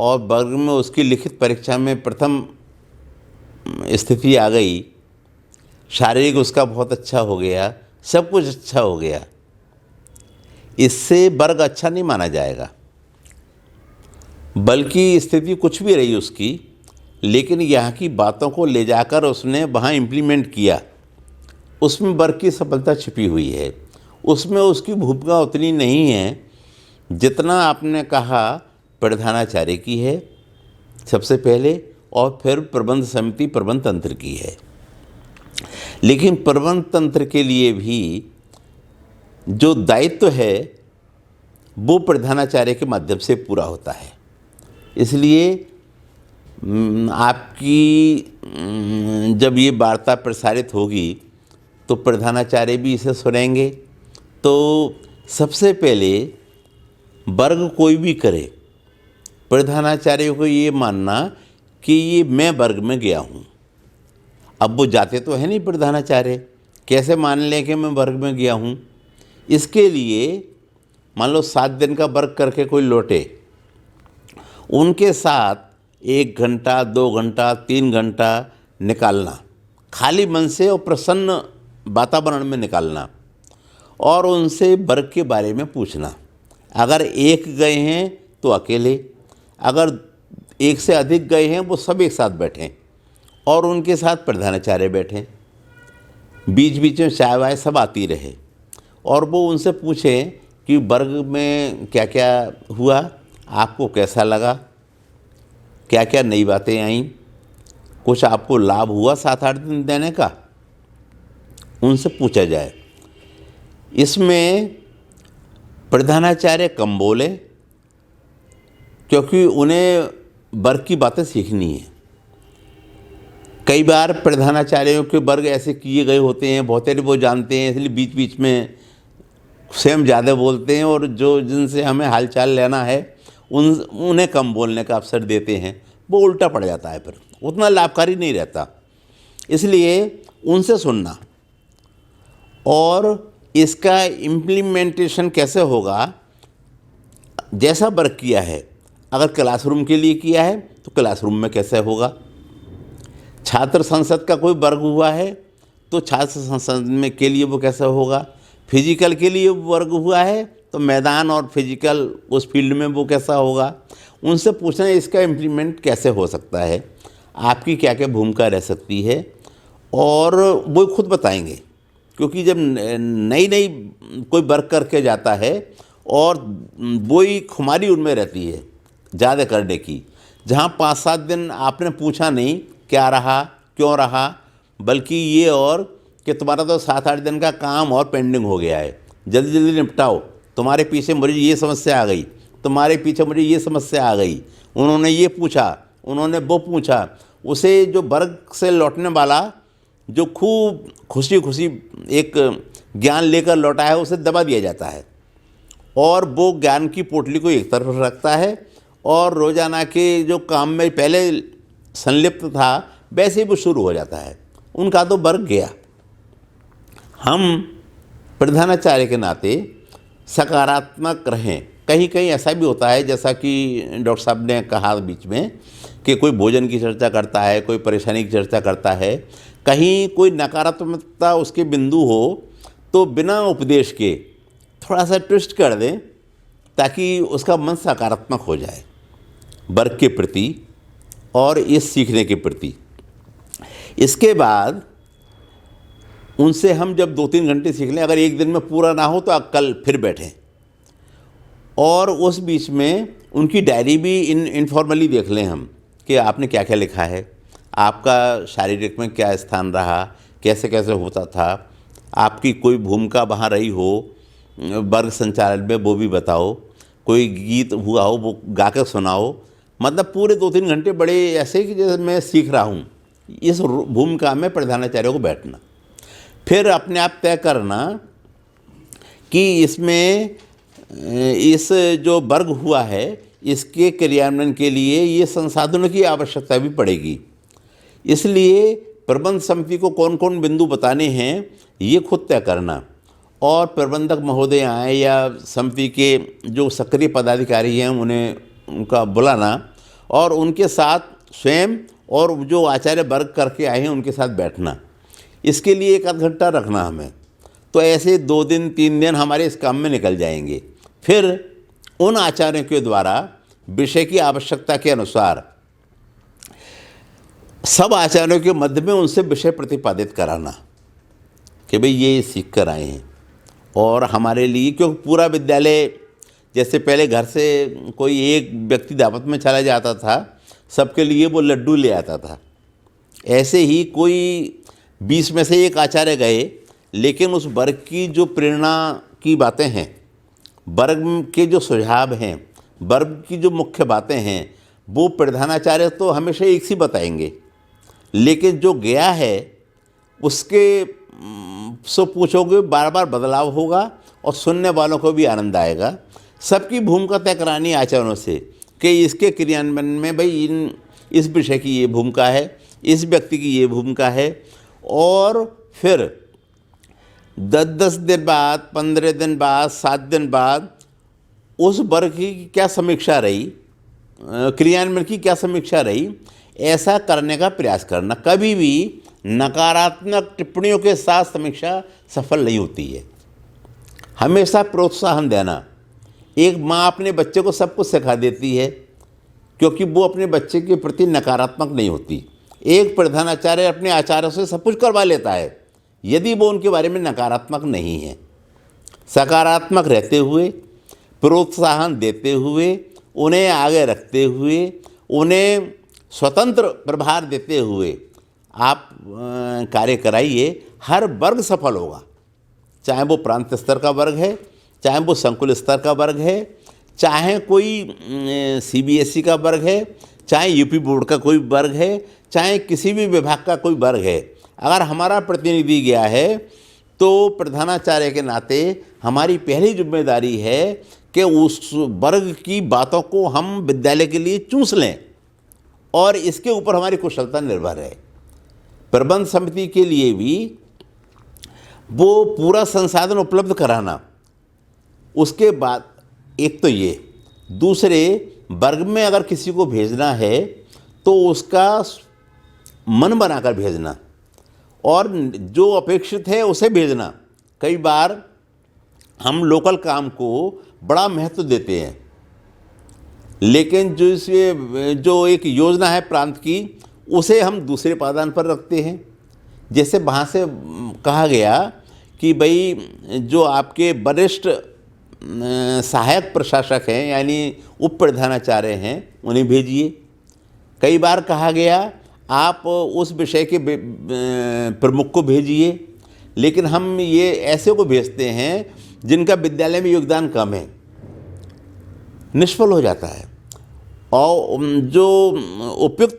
और वर्ग में उसकी लिखित परीक्षा में प्रथम स्थिति आ गई, शारीरिक उसका बहुत अच्छा हो गया, सब कुछ अच्छा हो गया, इससे वर्ग अच्छा नहीं माना जाएगा। बल्कि स्थिति कुछ भी रही उसकी, लेकिन यहाँ की बातों को ले जाकर उसने वहाँ इम्प्लीमेंट किया, उसमें वर्ग की सफलता छिपी हुई है। उसमें उसकी भूमिका उतनी नहीं है जितना आपने कहा प्रधानाचार्य की है सबसे पहले, और फिर प्रबंध समिति प्रबंध तंत्र की है। लेकिन प्रबंध तंत्र के लिए भी जो दायित्व है वो प्रधानाचार्य के माध्यम से पूरा होता है। इसलिए आपकी जब ये वार्ता प्रसारित होगी तो प्रधानाचार्य भी इसे सुनेंगे। तो सबसे पहले वर्ग कोई भी करे, प्रधानाचार्य को ये मानना कि ये मैं वर्ग में गया हूँ। अब वो जाते तो है नहीं प्रधानाचार्य, कैसे मान लें कि मैं वर्ग में गया हूँ। इसके लिए मान लो 7 दिन का वर्ग करके कोई लौटे, उनके साथ 1 घंटा 2 घंटा 3 घंटा निकालना, खाली मन से और प्रसन्न वातावरण में निकालना, और उनसे वर्ग के बारे में पूछना। अगर एक गए हैं तो अकेले, अगर एक से अधिक गए हैं वो सब एक साथ बैठें और उनके साथ प्रधानाचार्य बैठें, बीच बीच में चाय वाय सब आती रहे, और वो उनसे पूछें कि वर्ग में क्या क्या हुआ, आपको कैसा लगा, क्या क्या नई बातें आईं, कुछ आपको लाभ हुआ 7-8 दिन देने का, उनसे पूछा जाए। इसमें प्रधानाचार्य कम बोले, क्योंकि उन्हें वर्ग की बातें सीखनी है। कई बार प्रधानाचार्यों के वर्ग ऐसे किए गए होते हैं, बहुत सारे वो जानते हैं, इसलिए बीच बीच में स्वयं ज़्यादा बोलते हैं, और जो जिनसे हमें हालचाल लेना है उन्हें कम बोलने का अवसर देते हैं। वो उल्टा पड़ जाता है, फिर उतना लाभकारी नहीं रहता। इसलिए उनसे सुनना, और इसका इम्प्लीमेंटेशन कैसे होगा, जैसा वर्क किया है, अगर क्लासरूम के लिए किया है तो क्लासरूम में कैसे होगा, छात्र संसद का कोई वर्ग हुआ है तो छात्र संसद में के लिए वो कैसा होगा, फिजिकल के लिए वर्ग हुआ है तो मैदान और फिजिकल उस फील्ड में वो कैसा होगा। उनसे पूछना इसका इम्प्लीमेंट कैसे हो सकता है, आपकी क्या क्या भूमिका रह सकती है, और वो खुद बताएंगे। क्योंकि जब नई नई कोई वर्क करके जाता है और वही खुमारी उनमें रहती है ज़्यादा करने की, जहाँ 5-7 दिन आपने पूछा नहीं क्या रहा क्यों रहा, बल्कि ये और कि तुम्हारा तो 7-8 दिन का काम और पेंडिंग हो गया है, जल्दी जल्दी निपटाओ, तुम्हारे पीछे मुझे ये समस्या आ गई, तुम्हारे पीछे मुझे ये समस्या आ गई, उन्होंने ये पूछा, उन्होंने वो पूछा। उसे जो वर्ग से लौटने वाला जो खूब खुशी खुशी एक ज्ञान लेकर लौटा है, उसे दबा दिया जाता है और वो ज्ञान की पोटली को एक तरफ रखता है और रोज़ाना के जो काम में पहले संलिप्त था वैसे ही वो शुरू हो जाता है। उनका तो वर्ग गया। हम प्रधानाचार्य के नाते सकारात्मक रहें। कहीं कहीं ऐसा भी होता है, जैसा कि डॉक्टर साहब ने कहा बीच में, कि कोई भोजन की चर्चा करता है, कोई परेशानी की चर्चा करता है, कहीं कोई नकारात्मकता उसके बिंदु हो तो बिना उपदेश के थोड़ा सा ट्विस्ट कर दें ताकि उसका मन सकारात्मक हो जाए वर्ग के प्रति और इस सीखने के प्रति। इसके बाद उनसे हम जब 2-3 घंटे सीख लें, अगर एक दिन में पूरा ना हो तो कल फिर बैठें और उस बीच में उनकी डायरी भी इनफॉर्मली देख लें हम कि आपने क्या क्या लिखा है, आपका शारीरिक में क्या स्थान रहा, कैसे कैसे होता था, आपकी कोई भूमिका वहाँ रही हो वर्ग संचालन में वो भी बताओ, कोई गीत हुआ हो वो गा कर सुनाओ। मतलब पूरे 2-3 घंटे बड़े ऐसे कि जैसे मैं सीख रहा हूँ, इस भूमिका में प्रधानाचार्य को बैठना। फिर अपने आप तय करना कि इसमें इस जो वर्ग हुआ है इसके क्रियान्वयन के लिए ये संसाधनों की आवश्यकता भी पड़ेगी। इसलिए प्रबंध समिति को कौन कौन बिंदु बताने हैं ये खुद तय करना और प्रबंधक महोदय आए या समिति के जो सक्रिय पदाधिकारी हैं उन्हें उनका बुलाना और उनके साथ स्वयं और जो आचार्य वर्ग करके आए हैं उनके साथ बैठना। इसके लिए 1 आध घंटा रखना हमें। तो ऐसे 2 दिन 3 दिन हमारे इस काम में निकल जाएंगे। फिर उन आचार्यों के द्वारा विषय की आवश्यकता के अनुसार सब आचार्यों के मध्य में उनसे विषय प्रतिपादित कराना कि भाई ये सीख कर आए हैं। और हमारे लिए, क्योंकि पूरा विद्यालय जैसे पहले घर से कोई एक व्यक्ति दावत में चला जाता था, सबके लिए वो लड्डू ले आता था, ऐसे ही कोई 20 में से एक आचार्य गए, लेकिन उस वर्ग की जो प्रेरणा की बातें हैं, वर्ग के जो सुझाव हैं, वर्ग की जो मुख्य बातें हैं, वो प्रधानाचार्य तो हमेशा एक सी बताएंगे, लेकिन जो गया है उसके सो पूछोगे बार बार बदलाव होगा और सुनने वालों को भी आनंद आएगा। सबकी भूमिका तय करानी आचार्यों से कि इसके क्रियान्वयन में भाई इस विषय की ये भूमिका है, इस व्यक्ति की ये भूमिका है। और फिर 10-10 दिन बाद, 15 दिन बाद, 7 दिन बाद उस वर्ग की क्या समीक्षा रही, क्रियान्वयन की क्या समीक्षा रही, ऐसा करने का प्रयास करना। कभी भी नकारात्मक टिप्पणियों के साथ समीक्षा सफल नहीं होती है। हमेशा प्रोत्साहन देना। एक माँ अपने बच्चे को सब कुछ सिखा देती है क्योंकि वो अपने बच्चे के प्रति नकारात्मक नहीं होती। एक प्रधानाचार्य अपने आचार्य से सब कुछ करवा लेता है यदि वो उनके बारे में नकारात्मक नहीं है। सकारात्मक रहते हुए, प्रोत्साहन देते हुए, उन्हें आगे रखते हुए, उन्हें स्वतंत्र प्रभार देते हुए आप कार्य कराइए, हर वर्ग सफल होगा। चाहे वो प्रांत स्तर का वर्ग है, चाहे वो संकुल स्तर का वर्ग है, चाहे कोई CBSE का वर्ग है, चाहे यूपी बोर्ड का कोई वर्ग है, चाहे किसी भी विभाग का कोई वर्ग है। अगर हमारा प्रतिनिधि गया है तो प्रधानाचार्य के नाते हमारी पहली जिम्मेदारी है कि उस वर्ग की बातों को हम विद्यालय के लिए चूस लें और इसके ऊपर हमारी कुशलता निर्भर है। प्रबंध समिति के लिए भी वो पूरा संसाधन उपलब्ध कराना। उसके बाद एक तो ये, दूसरे वर्ग में अगर किसी को भेजना है तो उसका मन बनाकर भेजना और जो अपेक्षित है उसे भेजना। कई बार हम लोकल काम को बड़ा महत्व देते हैं, लेकिन जो एक योजना है प्रांत की उसे हम दूसरे पायदान पर रखते हैं। जैसे वहाँ से कहा गया कि भाई जो आपके वरिष्ठ सहायक प्रशासक हैं यानी उप प्रधानाचार्य हैं उन्हें भेजिए। कई बार कहा गया आप उस विषय के प्रमुख को भेजिए, लेकिन हम ये ऐसे को भेजते हैं जिनका विद्यालय में योगदान कम है, निष्फल हो जाता है। और जो उपयुक्त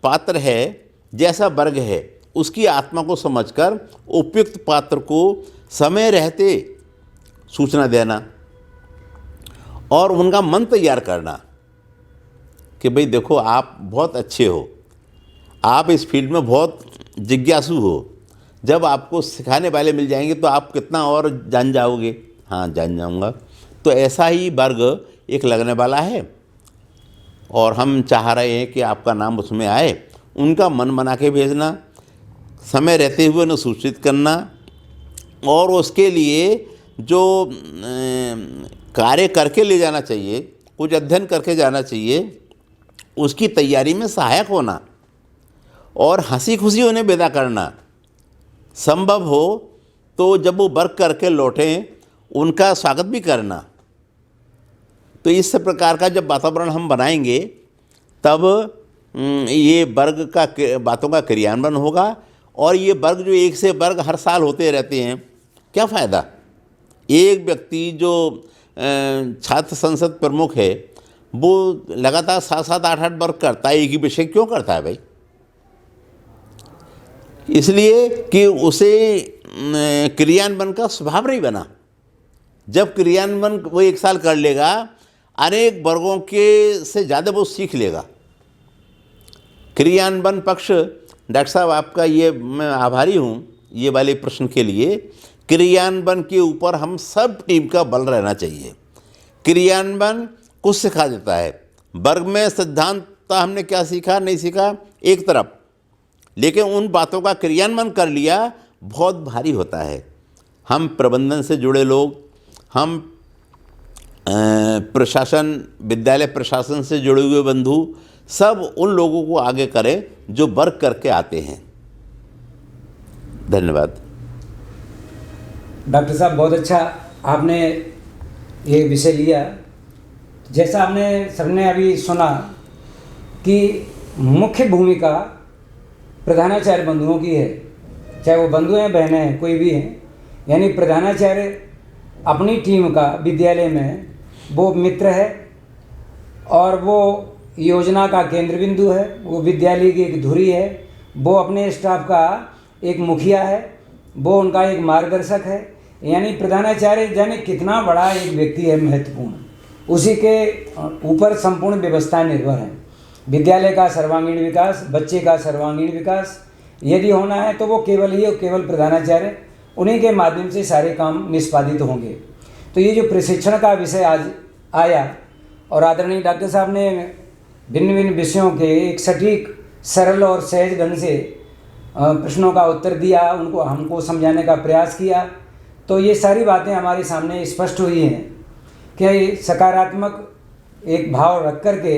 पात्र है, जैसा वर्ग है, उसकी आत्मा को समझकर उपयुक्त पात्र को समय रहते सूचना देना और उनका मन तैयार करना कि भाई देखो आप बहुत अच्छे हो, आप इस फील्ड में बहुत जिज्ञासु हो, जब आपको सिखाने वाले मिल जाएंगे तो आप कितना और जान जाओगे। हाँ, जान जाऊंगा। तो ऐसा ही वर्ग एक लगने वाला है और हम चाह रहे हैं कि आपका नाम उसमें आए। उनका मन बना के भेजना, समय रहते हुए उन्हें सूचित करना और उसके लिए जो कार्य करके ले जाना चाहिए, कुछ अध्ययन करके जाना चाहिए, उसकी तैयारी में सहायक होना और हंसी खुशी उन्हें विदा करना। संभव हो तो जब वो वर्क करके लौटें उनका स्वागत भी करना। तो इस प्रकार का जब वातावरण हम बनाएंगे तब ये वर्ग का बातों का क्रियान्वयन होगा। और ये वर्ग जो एक से वर्ग हर साल होते रहते हैं, क्या फ़ायदा। एक व्यक्ति जो छात्र संसद प्रमुख है वो लगातार 7-7, 8-8 वर्ग करता है, एक ही विषय क्यों करता है भाई। इसलिए कि उसे क्रियान्वयन का स्वभाव नहीं बना। जब क्रियान्वयन वो एक साल कर लेगा, अनेक वर्गों के से ज़्यादा वो सीख लेगा। क्रियान्वयन पक्ष, डॉक्टर साहब आपका ये मैं आभारी हूँ ये वाले प्रश्न के लिए। क्रियान्वयन के ऊपर हम सब टीम का बल रहना चाहिए। क्रियान्वयन कुछ सिखा देता है। वर्ग में सिद्धांत हमने क्या सीखा नहीं सीखा एक तरफ, लेकिन उन बातों का क्रियान्वयन कर लिया बहुत भारी होता है। हम प्रबंधन से जुड़े लोग, हम प्रशासन, विद्यालय प्रशासन से जुड़े हुए बंधु, सब उन लोगों को आगे करें जो वर्क करके आते हैं। धन्यवाद। डॉक्टर साहब, बहुत अच्छा आपने ये विषय लिया। जैसा आपने सबने अभी सुना कि मुख्य भूमिका प्रधानाचार्य बंधुओं की है, चाहे वो बंधु हैं, बहनें हैं, कोई भी हैं। यानी प्रधानाचार्य अपनी टीम का विद्यालय में वो मित्र है और वो योजना का केंद्र बिंदु है, वो विद्यालय की एक धुरी है, वो अपने स्टाफ का एक मुखिया है, वो उनका एक मार्गदर्शक है। यानी प्रधानाचार्य जाने कितना बड़ा एक व्यक्ति है, महत्वपूर्ण, उसी के ऊपर संपूर्ण व्यवस्था निर्भर है। विद्यालय का सर्वांगीण विकास, बच्चे का सर्वांगीण विकास यदि होना है तो वो केवल ही और केवल प्रधानाचार्य, उन्हीं के माध्यम से सारे काम निष्पादित होंगे। तो ये जो प्रशिक्षण का विषय आज आया और आदरणीय डॉक्टर साहब ने भिन्न भिन्न विषयों के एक सटीक, सरल और सहज ढंग से प्रश्नों का उत्तर दिया, उनको हमको समझाने का प्रयास किया, तो ये सारी बातें हमारे सामने स्पष्ट हुई हैं कि सकारात्मक एक भाव रख करके,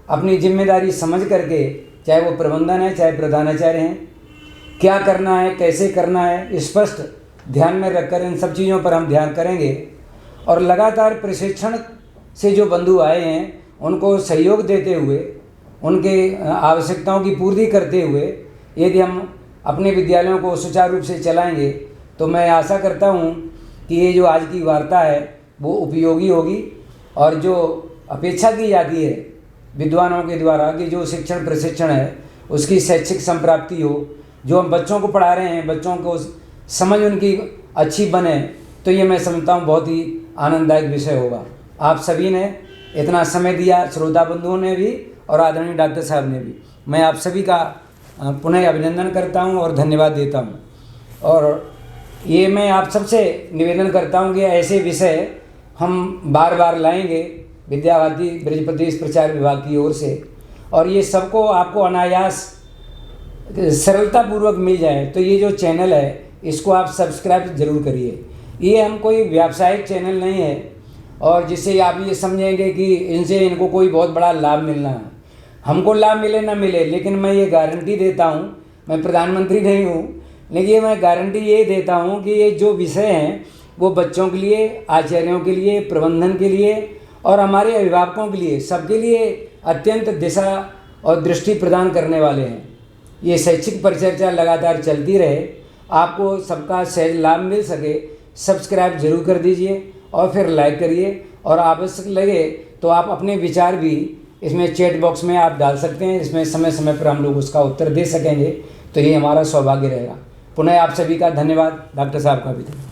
अपनी जिम्मेदारी समझ करके, चाहे वो प्रबंधन है चाहे प्रधानाचार्य हैं, क्या करना है, कैसे करना है, स्पष्ट ध्यान में रखकर इन सब चीज़ों पर हम ध्यान करेंगे। और लगातार प्रशिक्षण से जो बंधु आए हैं उनको सहयोग देते हुए, उनके आवश्यकताओं की पूर्ति करते हुए यदि हम अपने विद्यालयों को सुचारू रूप से चलाएंगे तो मैं आशा करता हूँ कि ये जो आज की वार्ता है वो उपयोगी होगी। और जो अपेक्षा की जाती है विद्वानों के द्वारा कि जो शिक्षण प्रशिक्षण है उसकी शैक्षिक संप्राप्ति हो, जो हम बच्चों को पढ़ा रहे हैं बच्चों को समझ उनकी अच्छी बने, तो ये मैं समझता हूँ बहुत ही आनंददायक विषय होगा। आप सभी ने इतना समय दिया, श्रोता बंधुओं ने भी और आदरणीय डॉक्टर साहब ने भी, मैं आप सभी का पुनः अभिनंदन करता हूँ और धन्यवाद देता हूँ। और ये मैं आप सबसे निवेदन करता हूँ कि ऐसे विषय हम बार बार लाएंगे विद्यावादी ब्रज प्रदेश प्रचार विभाग की ओर से, और ये सबको आपको अनायास सरलतापूर्वक मिल जाए। तो ये जो चैनल है इसको आप सब्सक्राइब जरूर करिए। ये हम कोई व्यावसायिक चैनल नहीं है और जिससे आप ये समझेंगे कि इनसे इनको कोई बहुत बड़ा लाभ मिलना है। हमको लाभ मिले ना मिले, लेकिन मैं ये गारंटी देता हूँ, मैं प्रधानमंत्री नहीं हूँ, लेकिन मैं गारंटी ये देता हूँ कि ये जो विषय हैं वो बच्चों के लिए, आचार्यों के लिए, प्रबंधन के लिए और हमारे अभिभावकों के लिए, सबके लिए अत्यंत दिशा और दृष्टि प्रदान करने वाले हैं। ये शैक्षिक परिचर्चा लगातार चलती रहे, आपको सबका सहज लाभ मिल सके, सब्सक्राइब जरूर कर दीजिए और फिर लाइक करिए। और आवश्यक लगे तो आप अपने विचार भी इसमें चैट बॉक्स में आप डाल सकते हैं, इसमें समय समय पर हम लोग उसका उत्तर दे सकेंगे, तो ये हमारा सौभाग्य रहेगा। पुनः आप सभी का धन्यवाद, डॉक्टर साहब का भी धन्यवाद।